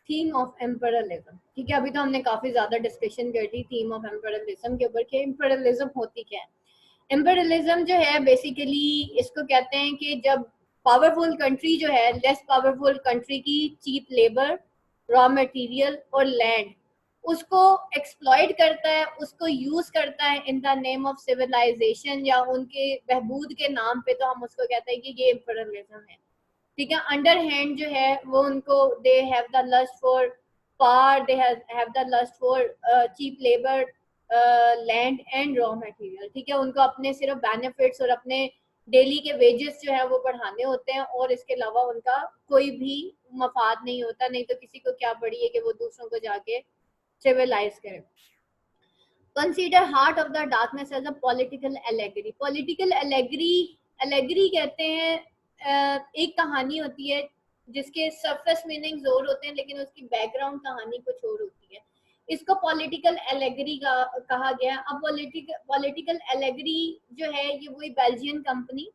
Theme of एम्परलिज्म। ठीक है, अभी तो हमने काफी ज्यादा डिस्कशन कर ली थीम ऑफ एम्परलिज्म के ऊपर कि एम्परलिज्म होती क्या है। एम्परलिज्म जो है बेसिकली इसको कहते हैं कि जब पावरफुल कंट्री जो है लेस पावरफुल कंट्री की चीप लेबर, रॉ मटेरियल और लैंड उसको एक्सप्लॉइट करता है, उसको यूज करता है in the name of civilisation या उनके बहबूद के नाम पे, तो हम उसको कहते हैं कि ये एम्परलिज्म है। ठीक है, अंडर हैंड जो है वो उनको they have the lust for power, they have the lust for cheap labour, land and raw material. ठीक है, उनको अपने सिर्फ बेनिफिट्स और अपने डेली के वेजेस जो है वो बढ़ाने होते हैं और इसके अलावा उनका कोई भी मफाद नहीं होता, नहीं तो किसी को क्या पड़ी है कि वो दूसरों को जाके सिविलाइज करे। Consider heart of the darkness as a political allegory. Political allegory, allegory कहते हैं एक कहानी होती है जिसके सरफेस मीनिंग्स और होते हैं लेकिन उसकी बैकग्राउंड कहानी कुछ और होती है। इसको पॉलिटिकल एलेगरी का कहा गया। अब पॉलिटिकल एलेगरी जो है ये वही बेल्जियन कंपनी,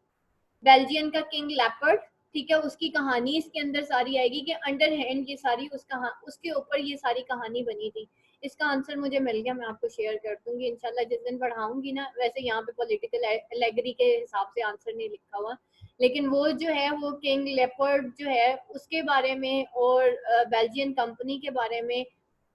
बेल्जियन का किंग लेपर्ड, ठीक है, उसकी कहानी इसके अंदर सारी आएगी कि अंडर हैंड ये सारी उसके ऊपर ये सारी कहानी बनी थी। इसका आंसर मुझे मिल गया, मैं आपको शेयर कर दूंगी इंशाल्लाह जिस दिन पढ़ाऊंगी ना। वैसे यहाँ पे पॉलिटिकल एलेगरी के हिसाब से आंसर नहीं लिखा हुआ, लेकिन वो जो है वो किंग लेपर्ड जो है उसके बारे में और बेल्जियन कंपनी के बारे में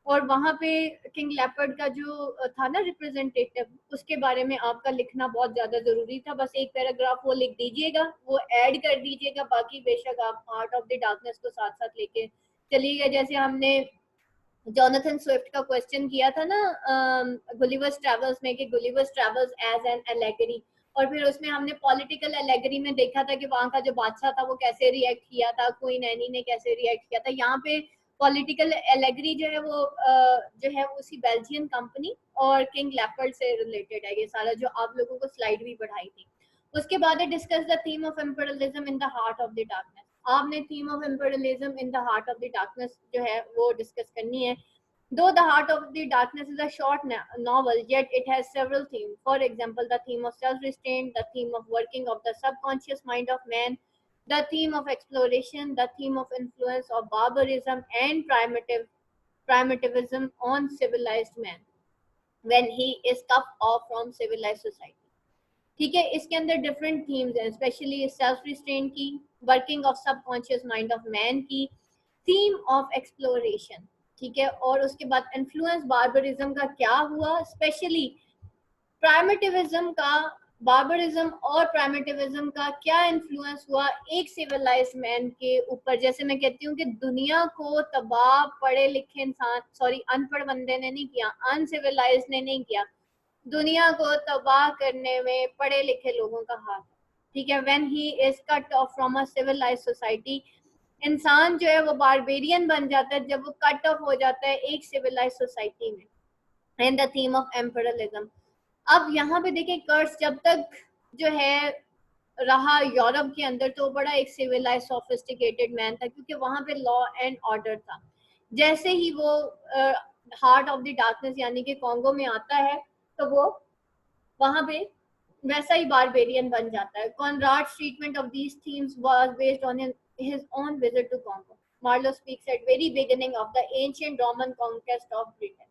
और वहां पे किंग लेपर्ड का जो था ना रिप्रेजेंटेटिव, उसके बारे में आपका लिखना बहुत ज्यादा जरूरी था। बस एक पैराग्राफ वो लिख दीजिएगा, वो ऐड कर दीजिएगा, बाकी बेशक आप हार्ट ऑफ द डार्कनेस को साथ साथ लेके चलिएगा। जैसे हमने जोनाथन स्विफ्ट का क्वेश्चन किया था ना गुलिवर्स ट्रैवल्स में कि Gulliver's Travels as an allegory, और फिर उसमें हमने पॉलिटिकल एलेगरी में देखा था कि वहां का जो बादशाह था वो कैसे रिएक्ट किया था, क्वीन एनी ने कैसे रिएक्ट किया था। यहाँ पे पॉलिटिकल एलेगरी जो है वो जो है उसी बेल्जियन कंपनी और किंग लेपर्ड से रिलेटेड है ये सारा, जो आप लोगों को स्लाइड भी बढ़ाई थी। उसके बाद है discuss the theme of imperialism in the heart of the darkness. आपने theme of imperialism in the heart of the darkness जो है वो डिस्कस करनी है। Though The Heart of the Darkness is a short novel, yet it has several themes. For example, the theme of self-restraint, the theme of working of the subconscious mind of man, the theme of exploration, the theme of influence of barbarism and primitivism on civilized man when he is cut off from civilized society. ठीक है, इसके अंदर different themes हैं, specially self restraint की, working of subconscious mind of man की, theme of exploration, ठीक है, और उसके बाद इन्फ्लुएंस बार्बरिज्म का क्या हुआ, स्पेशली प्राइमेटिविज्म का, बार्बरिज्म और प्राइमेटिविज्म का क्या इन्फ्लुएंस हुआ एक सिविलाइज्ड मैन के ऊपर। जैसे मैं कहती हूँ कि दुनिया को तबाह पढ़े लिखे इंसान, सॉरी अनपढ़ बंदे ने नहीं किया, अनसिविलाइज्ड ने नहीं किया, दुनिया को तबाह करने में पढ़े लिखे लोगों का हाथ है। ठीक है, when he is cut off from a civilised society, इंसान जो है वो बारबेरियन बन जाता है जब वो कट ऑफ हो जाता है एक सिविलाइज्ड सोसाइटी में। And the theme of imperialism. अब यहाँ पे देखें, कर्स जब तक जो है रहा यूरोप के अंदर तो बड़ा एक सिविलाइज्ड सोफिस्टिकेटेड मैन था क्योंकि वहां पे लॉ एंड ऑर्डर था। जैसे ही वो हार्ट ऑफ द डार्कनेस यानी कि कॉन्गो में आता है तो वो वहां पे वैसा ही बारबेरियन बन जाता है। Conrad's treatment of these themes was based on his own visit to Congo. Marlowe speaks at very beginning of the ancient Roman conquest of Britain.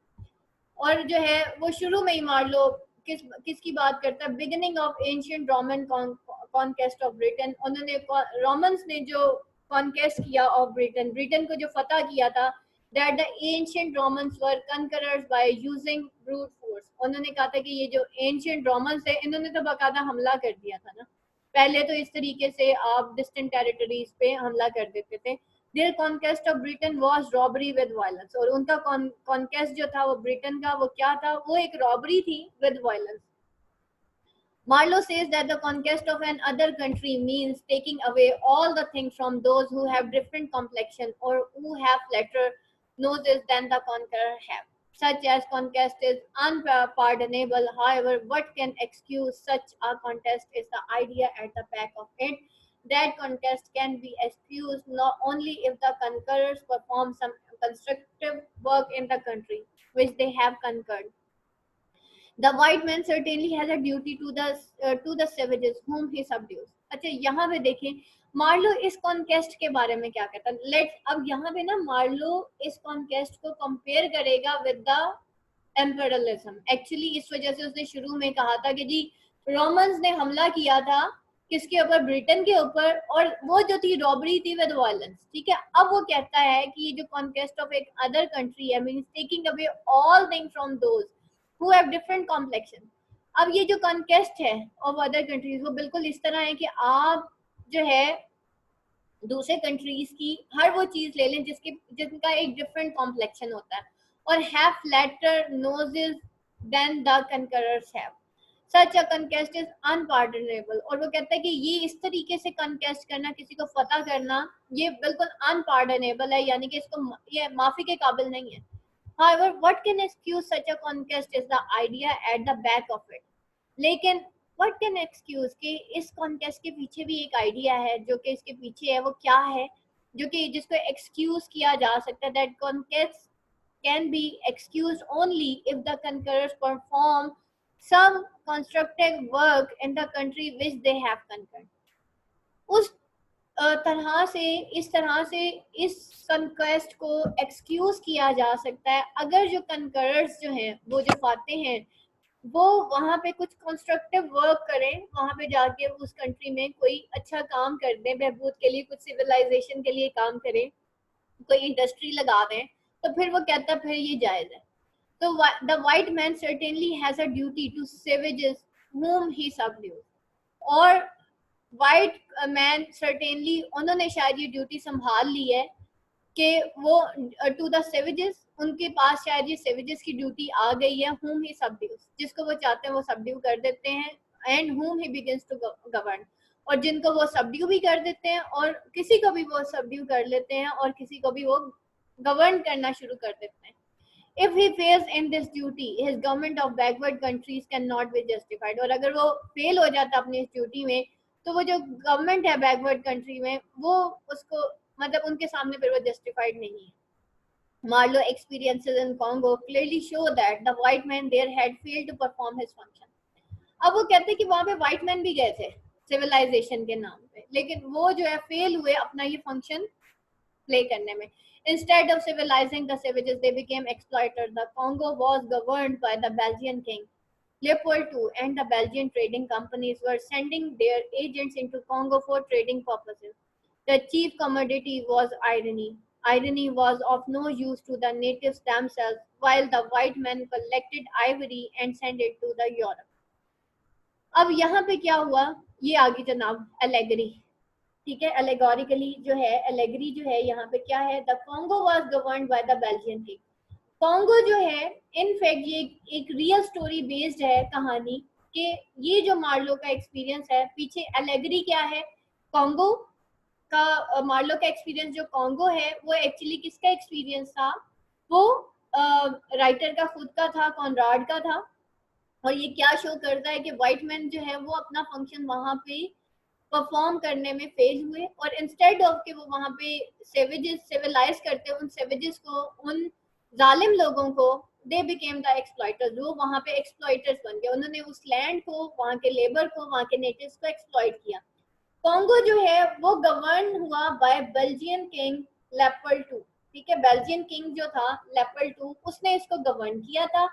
और जो है वो शुरू में ही मार्लो किसकी बात करता है, beginning of ancient Roman conquest of Britain. उन्होंने रोमन्स ने जो कॉन्केस्ट किया ऑफ ब्रिटेन, ब्रिटेन को जो फतह किया था, that the ancient Romans were conquerors by using brute force. उन्होंने कहा था कि ये जो एंशियंट रोमन्स है इन्होंने तो बाकायदा हमला कर दिया था ना, पहले तो इस तरीके से आप डिस्टेंट टेरिटरीज पे हमला कर देते थे। Their conquest of Britain was robbery with violence, और उनका conquest जो था वो ब्रिटेन का वो क्या था, वो एक robbery थी with violence. Marlowe says that the conquest of an other country means taking away all the things from those who have different complexion or who have flatter noses than the conqueror have. Such as conquest is unpardonable. However, what can excuse such a contest is the idea at the back of it that contest can be excused not only if the conquerors perform some constructive work in the country which they have conquered. The white man certainly has a duty to the savages whom he subdues. अच्छा यहाँ पे देखें Marlowe इस conquest के बारे में क्या कहता है। लेट्स अब यहाँ पे ना मार्लो इस कॉन्केस्ट को कंपेयर करेगा विद द एम्पेरलिज्म। एक्चुअली इस वजह से उसने शुरू में कहा था कि जी रोमन्स ने हमला किया था किसके ऊपर, ब्रिटेन के ऊपर, और वो जो थी रॉबरी थी विद वायलेंस, ठीक है। अब वो कहता है कि ये जो कॉन्केस्ट ऑफ एक अदर कंट्री है means taking away all thing from those who have different complexion. अब ये जो कॉन्केस्ट है ऑफ अदर कंट्रीज वो बिल्कुल इस तरह है कि आप जो है दूसरे कंट्रीज की हर वो चीज ले लें जिनका एक डिफरेंट कॉम्प्लेक्शन होता है, और have flatter noses than the conquerors have, such a conquest is unpardonable. और वो कहता है कि ये इस तरीके से कॉन्क्वेस्ट करना, किसी को फतह करना, ये बिल्कुल अनपार्डनेबल है, यानी कि इसको ये माफी के काबिल नहीं है। However, what can excuse such a conquest is the idea at the back of it. लेकिन what can excuse कि इस कॉन्टेस्ट के पीछे भी एक आइडिया है, जो कि इसके पीछे है वो क्या है, जो कि जिसको एक्सक्यूज किया जा सकता है। That contest can be excused only if the conquerors perform some constructive work in the country which they have conquered. उस तरह से इस तरह से इस कंक्वेस्ट को एक्सक्यूज किया जा सकता है अगर जो कंकरर्स जो हैं वो जो फाते हैं वो वहाँ पे कुछ कंस्ट्रक्टिव वर्क करें, वहाँ पे जाके उस कंट्री में कोई अच्छा काम कर दें, बहबूद के लिए, कुछ सिविलाइजेशन के लिए काम करें, कोई इंडस्ट्री लगा दें, तो फिर वो कहता है फिर ये जायज है। तो the white man certainly has a duty to savages whom he subdues, और वाइट मैन सर्टेनली उन्होंने शायद ये ड्यूटी संभाल ली है कि वो टू द सेवेजेस, उनके पास शायद ये सेवेजेस की ड्यूटी आ गई है, whom he subdues, जिसको वो चाहते हैं वो सबड्यू कर देते हैं, and whom he begins to govern, और जिनको वो सबड्यू भी कर देते हैं, और किसी को भी वो सबड्यू कर लेते हैं, और किसी को भी वो गवर्न करना शुरू कर देते हैं। If he fails in this duty, his government of backward countries cannot be justified. और अगर वो फेल हो जाता अपनी इस ड्यूटी में, तो वो जो गवर्नमेंट है बैकवर्ड कंट्री में वो उसको मतलब उनके सामने फिर वो जस्टिफाइड नहीं है। Marlowe experiences in Congo clearly show that the white man there had failed to perform his function. अब वो कहते हैं कि वहां पे व्हाइट मैन भी गए थे सिविलाइजेशन के नाम पे, लेकिन वो जो है फेल हुए अपना ये फंक्शन play करने में। Instead of civilizing the savages, they became exploiters. The Congo was governed by the Belgian king Leopold II, and the Belgian trading companies were sending their agents into Congo for trading purposes. The chief commodity was irony. Irony was of no use to the natives themselves, while the white men collected ivory and sent it to the Europe. अब यहाँ पे क्या हुआ, ये आगे जनाब allegory, ठीक है, एलेगोरिकली जो है एलेगरी जो है यहाँ पे क्या है, the Congo was governed by the Belgian king. Congo जो है इनफैक्ट ये एक रियल स्टोरी बेस्ड है कहानी, कि ये जो मार्लो का एक्सपीरियंस है पीछे एलेगरी क्या है, कॉन्गो का मार्लो का एक्सपीरियंस जो कॉन्गो है वो एक्चुअली किसका एक्सपीरियंस था, वो राइटर का खुद का था, कॉनराड का था। और ये क्या शो करता है कि व्हाइट मैन जो है वो अपना फंक्शन वहां पे परफॉर्म करने में फेल हुए, और इंस्टेड ऑफ के वो वहां पे सेवेजेस सिविलाइज करते उन सेवेजेस को, उन जालिम लोगों को, दे बिकेम द एक्सप्लॉइटर्स, वो वहां पे एक्सप्लॉइटर्स बन गए, उन्होंने उस लैंड को, वहां के लेबर को, वहां के नेटिव्स को एक्सप्लॉइट किया। कॉन्गो जो है वो गवर्न हुआ by Belgian king Leopard two, ठीक है, बेल्जियन किंग जो था लेपर्ड टू उसने इसको गवर्न किया था।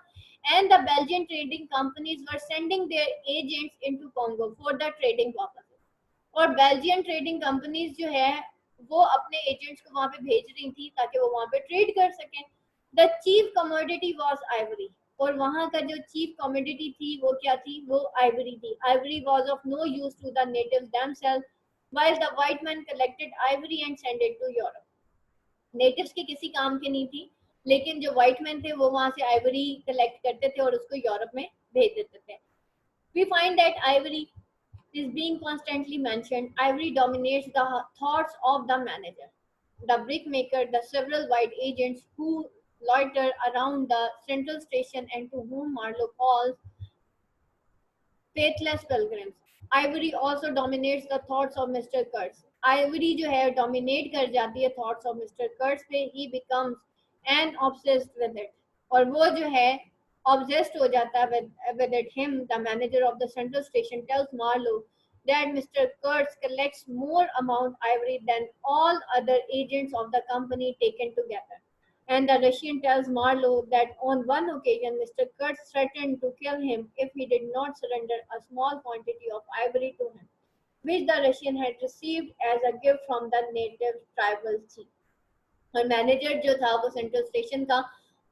And the Belgian trading companies were sending their agents into Congo for the trading purpose, और बेल्जियन ट्रेडिंग कंपनीज जो है वो अपने एजेंट्स को वहां पे भेज रही थी ताकि वो वहां पे ट्रेड कर सकें। The chief commodity was Ivory, और वहां का जो चीफ कमोडिटी थी वो क्या थी, वो आइवरी थी। Ivory was of no use to the natives themselves, while the white man collected ivory and send it to Europe. Natives के किसी काम की नहीं थी, लेकिन जो व्हाइट मैन थे वो वहां से आइवरी कलेक्ट करते थे और उसको यूरोप में भेज देते थे। We find that ivory is being constantly mentioned. Ivory dominates the thoughts of the manager, the brickmaker, the several white agents who loiter around the central station and to whom Marlowe calls faithless pilgrims. Ivory also dominates the thoughts of Mr. Kurtz. Ivory जो है dominate कर जाती है thoughts of Mr. Kurtz पे, he becomes an obsessed with it, और वो जो है obsessed हो जाता है with it. Him, the manager of the central station, tells Marlowe that Mr. Kurtz collects more amount ivory than all other agents of the company taken together. And the Russian tells Marlowe that on one occasion Mr. Kurtz threatened to kill him if he did not surrender a small quantity of ivory to him, which the Russian had received as a gift from the native tribal chief. और manager जो था वो central station का,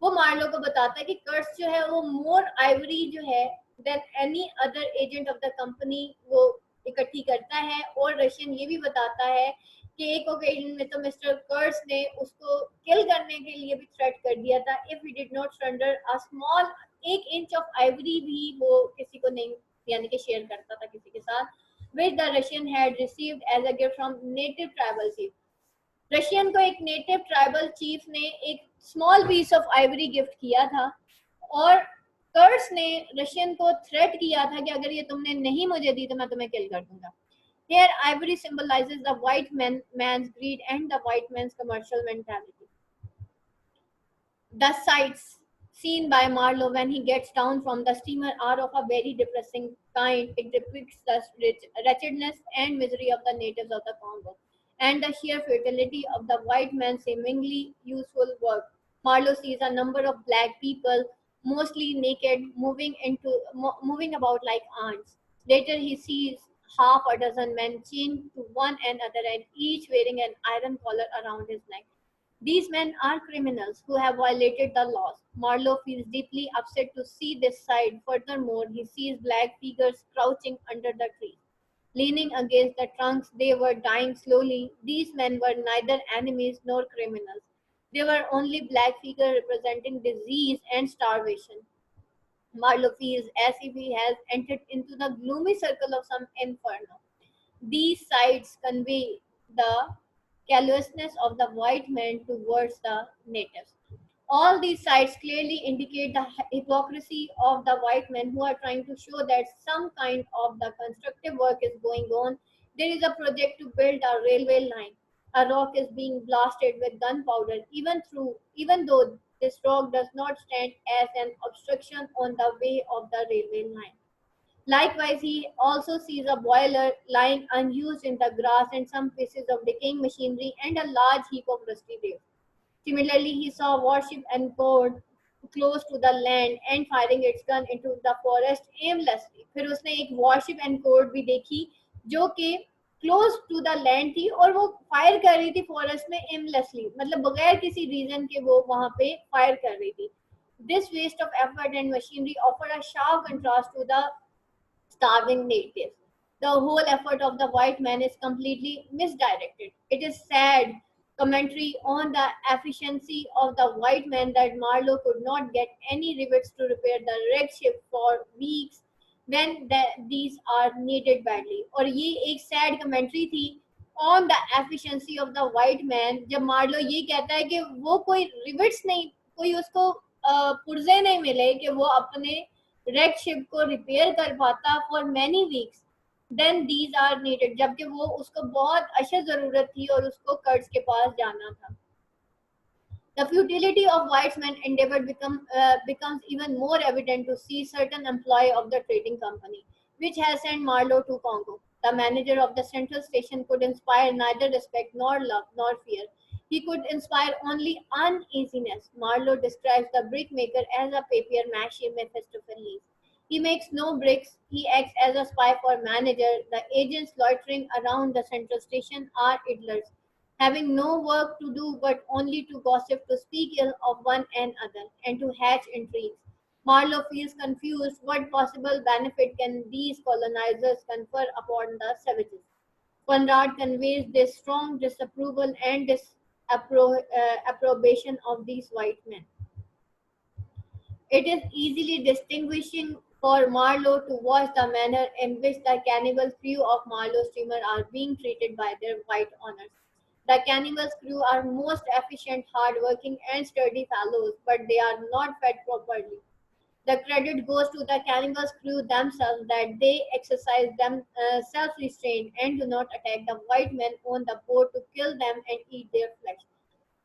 वो Marlowe को बताता है कि कर्स जो है वो मोर आइवरी जो है than any other agent of the company वो इकट्ठी करता है। और रशियन ये भी बताता है कि एक ओकेजन में तो मिस्टर कर्स ने उसको किल करने के लिए भी थ्रेट कर दिया था if he did not surrender a small 1 inch of Ivory भी वो किसी को नहीं यानी कि शेयर करता था किसी के साथ, which the Russian had received as a gift from native tribal chief। Russian को एक नेटिव ट्राइबल चीफ ने एक small piece of ivory gift किया था और कर्स ने रशियन को थ्रेट किया था कि अगर ये तुमने नहीं मुझे दी तो मैं तुम्हें किल कर दूंगा। Here ivory symbolizes the white man's greed and the white man's commercial mentality. The sights seen by Marlowe when he gets down from the steamer are of a very depressing kind. It depicts the wretchedness and misery of the natives of the Congo and the sheer futility of the white man's seemingly useful work. Marlowe sees a number of black people, mostly naked, moving about like ants. Later, he sees half a dozen men chained to one another and each wearing an iron collar around his neck. These men are criminals who have violated the laws. Marlowe feels deeply upset to see this side. Furthermore, he sees black figures crouching under the trees, leaning against the trunks. They were dying slowly. These men were neither enemies nor criminals. They were only black figures representing disease and starvation. Marlowe feels as if he has entered into the gloomy circle of some inferno. These sights convey the callousness of the white man towards the natives. All these sights clearly indicate the hypocrisy of the white men who are trying to show that some kind of the constructive work is going on. There is a project to build a railway line. A rock is being blasted with gunpowder, even though this rock does not stand as an obstruction on the way of the railway line. Likewise, he also sees a boiler lying unused in the grass and some pieces of decaying machinery and a large heap of rusty rails. Similarly, he saw a warship anchored close to the land and firing its gun into the forest aimlessly. फिर उसने एक warship anchored भी देखी जो कि close to the land थी और वो फायर कर रही थी फॉरेस्ट में aimlessly, मतलब बगैर किसी रीजन के वो वहां पे फायर कर रही थी। This waste of effort and machinery offer a sharp contrast to the starving natives. The whole effort of the white man is completely misdirected. It is sad commentary on the efficiency of the white man that Marlowe could not get any rivets to repair the wrecked ship for weeks when these are needed badly. और ये एक sad commentary थी on the efficiency of the white man जब Marlowe ये कहता है कि वो कोई rivets नहीं, कोई उसको पुर्जे नहीं मिले कि वो अपने रेड शिप को रिपेयर कर पाता for many weeks then these are needed, जबकि वो उसको बहुत अशद जरूरत थी और उसको कर्ज के पास जाना था। The futility of white man's endeavor becomes even more evident to see certain employee of the trading company, which has sent Marlowe to Congo. The manager of the central station could inspire neither respect nor love nor fear. He could inspire only uneasiness. Marlowe describes the brickmaker as a papier-mâché Mephistopheles. He makes no bricks. He acts as a spy for manager. The agents loitering around the central station are idlers, having no work to do but only to gossip, to speak ill of one another, and to hatch intrigues. Marlowe feels confused. What possible benefit can these colonizers confer upon the savages? Conrad conveys this strong disapproval and approbation of these white men. It is easily distinguishing for Marlowe to watch the manner in which the cannibal crew of Marlowe's steamer are being treated by their white owners. The cannibal's crew are most efficient, hard-working, and sturdy fellows, but they are not fed properly. The credit goes to the cannibals' crew themselves that they exercise self-restraint and do not attack the white men on the boat to kill them and eat their flesh.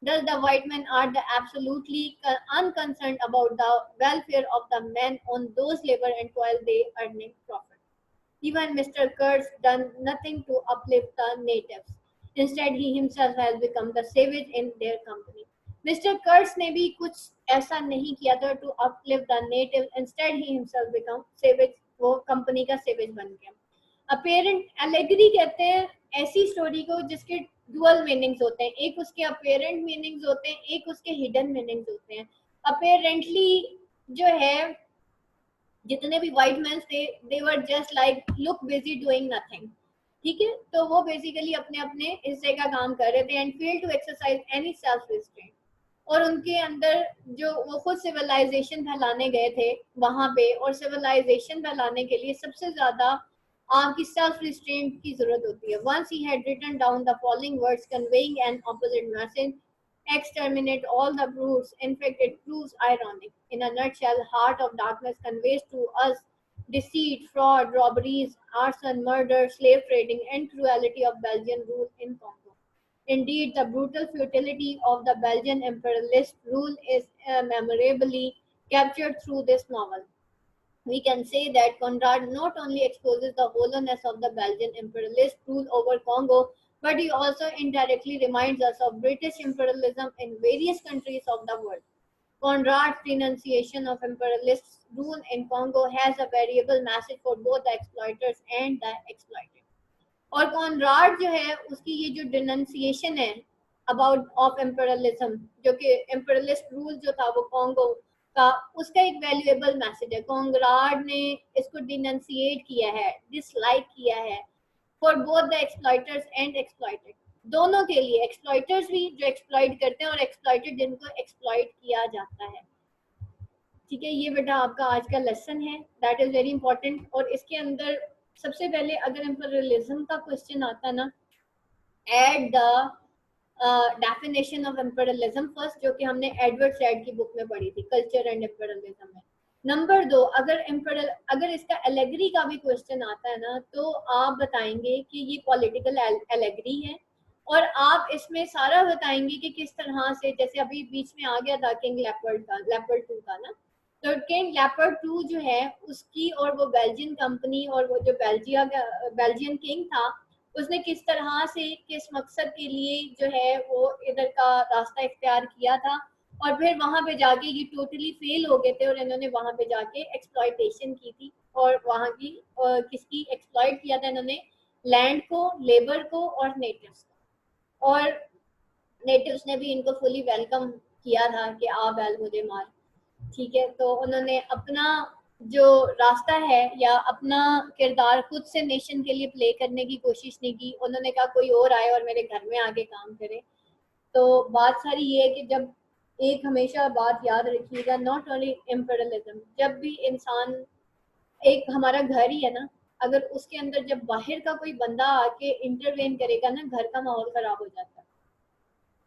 Thus, the white men are absolutely unconcerned about the welfare of the men on those labor and toil they earning profit. Even Mr. Kurtz done nothing to uplift the natives. Instead, he himself has become the savage in their company. Mister Kurtz ने भी कुछ ऐसा नहीं किया था to uplift the native, instead he himself become savage, वो company का savage बन गया. अपेरेंट एलेगरी कहते हैं ऐसी स्टोरी को जिसके डुअल मीनिंग्स होते हैं, एक उसके अपेरेंट मीनिंग्स होते हैं, एक उसके हिडन मीनिंग्स होते हैं. अपेरेंटली जो है जितने भी वाइट मैन थे they were just like look busy doing nothing. ठीक है, तो वो बेसिकली अपने अपने हिस्से का काम कर रहे थे and fail to exercise any self restraint. और उनके अंदर जो वो खुद सिविलाइजेशन फैलाने गए थे वहां पे, और सिविलाइजेशन फैलाने के लिए सबसे ज्यादा आपकी सेल्फ रिस्ट्रेंट की जरूरत होती है. Once he had written down the following words conveying an opposite message, exterminate all the brutes. In fact, it proves ironic. In a nutshell, Heart of Darkness conveys to us deceit, fraud, robberies, arson, murder, slave trading, and cruelty of Belgian rule in Congo. Indeed, the brutal futility of the Belgian imperialist rule is memorably captured through this novel. We can say that Conrad not only exposes the hollowness of the Belgian imperialist rule over Congo, but he also indirectly reminds us of British imperialism in various countries of the world. Conrad's denunciation of imperialist rule in Congo has a variable message for both the exploiters and the exploited. और Conrad जो है उसकी ये जो डिनंसिएशन है about of imperialism, जो कि imperialist rule जो था वो कॉन्गो का, उसका एक वैल्यूएबल मैसेज है. कॉनराड ने इसको डिनंसिएट किया है, डिसलाइक किया है for both the exploiters and exploited, दोनों के लिए. एक्सप्लॉइटर्स भी जो एक्सप्लॉइट करते हैं और एक्सप्लॉइटेड जिनको एक्सप्लॉइट किया जाता है. ठीक है, ये बेटा आपका आज का लेसन है, दैट इज वेरी इंपॉर्टेंट. और इसके अंदर सबसे पहले अगर इम्पेरियलिज्म का क्वेश्चन आता है ना, add the definition of imperialism first, जो कि हमने एडवर्ड सैड की बुक में पढ़ी थी, कल्चर एंड इम्पेरियलिज्म में. नंबर 2, अगर इसका एलेगरी का भी क्वेश्चन आता है ना, तो आप बताएंगे कि ये पॉलिटिकल एलेगरी है, और आप इसमें सारा बताएंगे कि किस तरह से, जैसे अभी बीच में आ गया था किंग लेपर्ड का, लेपर्ड 2 का ना, तो किंग लेपर्ड 2 जो है उसकी, और वो बेल्जियन कंपनी, और वो जो बेल्जियन किंग था, उसने किस तरह से किस मकसद के लिए जो है वो इधर का रास्ता इख्तियार किया था, और फिर वहां पे जाके ये टोटली फेल हो गए थे, और इन्होंने वहां पे जाके एक्सप्लॉइटेशन की थी, और वहां की किसकी एक्सप्लॉइट किया था इन्होंने, लैंड को, लेबर को और नेटिव्स को. और नेटिव्स ने भी इनको फुली वेलकम किया था कि आ बैल मुझे मार. ठीक है, तो उन्होंने अपना जो रास्ता है या अपना किरदार खुद से नेशन के लिए प्ले करने की कोशिश नहीं की. उन्होंने कहा कोई और आए और मेरे घर में आके काम करे. तो बात सारी ये है कि जब एक हमेशा बात याद रखिएगा, नॉट ओनली इम्पेरियलिज्म, जब भी इंसान, एक हमारा घर ही है ना, अगर उसके अंदर जब बाहर का कोई बंदा आके इंटरवेन करेगा ना, घर का माहौल खराब हो जाता है.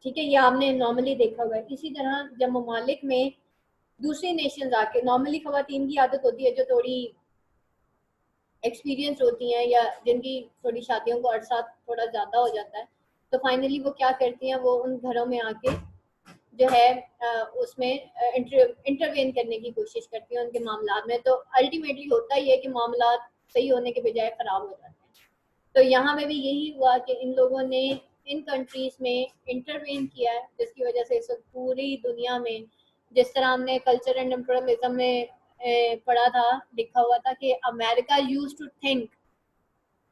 ठीक है, ये आपने नॉर्मली देखा हुआ है. इसी तरह जब ममालिक में दूसरी नेशंस आके, नॉर्मली खवातीन की आदत होती है जो थोड़ी एक्सपीरियंस होती हैं या जिनकी थोड़ी शादियों को अरसा थोड़ा ज़्यादा हो जाता है, तो फाइनली वो क्या करती हैं, वो उन घरों में आके जो है उसमें इंटरवेन करने की कोशिश करती हैं उनके मामला में. तो अल्टीमेटली होता ही है कि मामला सही होने के बजाय ख़राब हो जाते हैं. तो यहाँ में भी यही हुआ कि इन लोगों ने इन कंट्रीज में इंटरवेन किया है, जिसकी वजह से इस वक्त पूरी दुनिया में, जिस तरह हमने कल्चर एंड इम्पेरियलिज्म में पढ़ा था, लिखा हुआ था कि अमेरिका यूज्ड टू थिंक,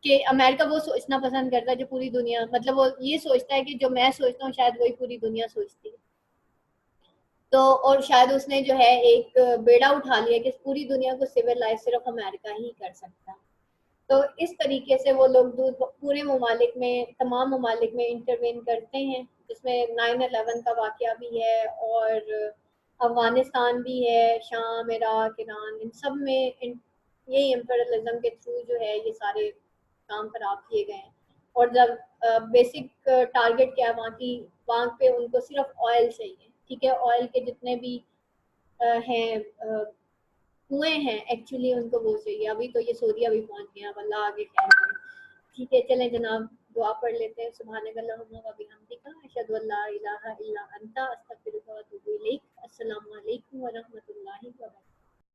कि अमेरिका वो सोचना पसंद करता है जो पूरी दुनिया, मतलब वो ये सोचता है कि जो मैं सोचता हूँ शायद वही पूरी दुनिया सोचती है. तो और शायद उसने जो है एक बेड़ा उठा लिया कि पूरी दुनिया को सिविलाइज सिर्फ अमेरिका ही कर सकता है. तो इस तरीके से वो लोग पूरे ममालिक में, तमाम ममालिक में इंटरवेन करते हैं, जिसमें 9/11 का वाक़या भी है, और अफगानिस्तान भी है, शाम, इराक, ईरान, इन सब में ये इम्पेरियलिज्म के थ्रू जो है ये सारे काम खराब किए गए हैं. और जब बेसिक टारगेट क्या है वहाँ पे उनको सिर्फ ऑयल चाहिए. ठीक है, ऑयल के जितने भी हैं कुएं हैं, एक्चुअली उनको वो चाहिए. अभी तो ये सऊदीया भी पहुंच गया, अल्लाह आगे खैर करे. ठीक है, चलें जनाब, दुआ पढ़ लेते हैं. सुब्हानकल्लाहुम्मा व बिहम्दिका अशहदु अल्ला इलाहा इल्ला अंता अस्तगफिरुका व अतूबु इलैक. अस्सलामु अलैकुम व रहमतुल्लाहि व बरकातहू.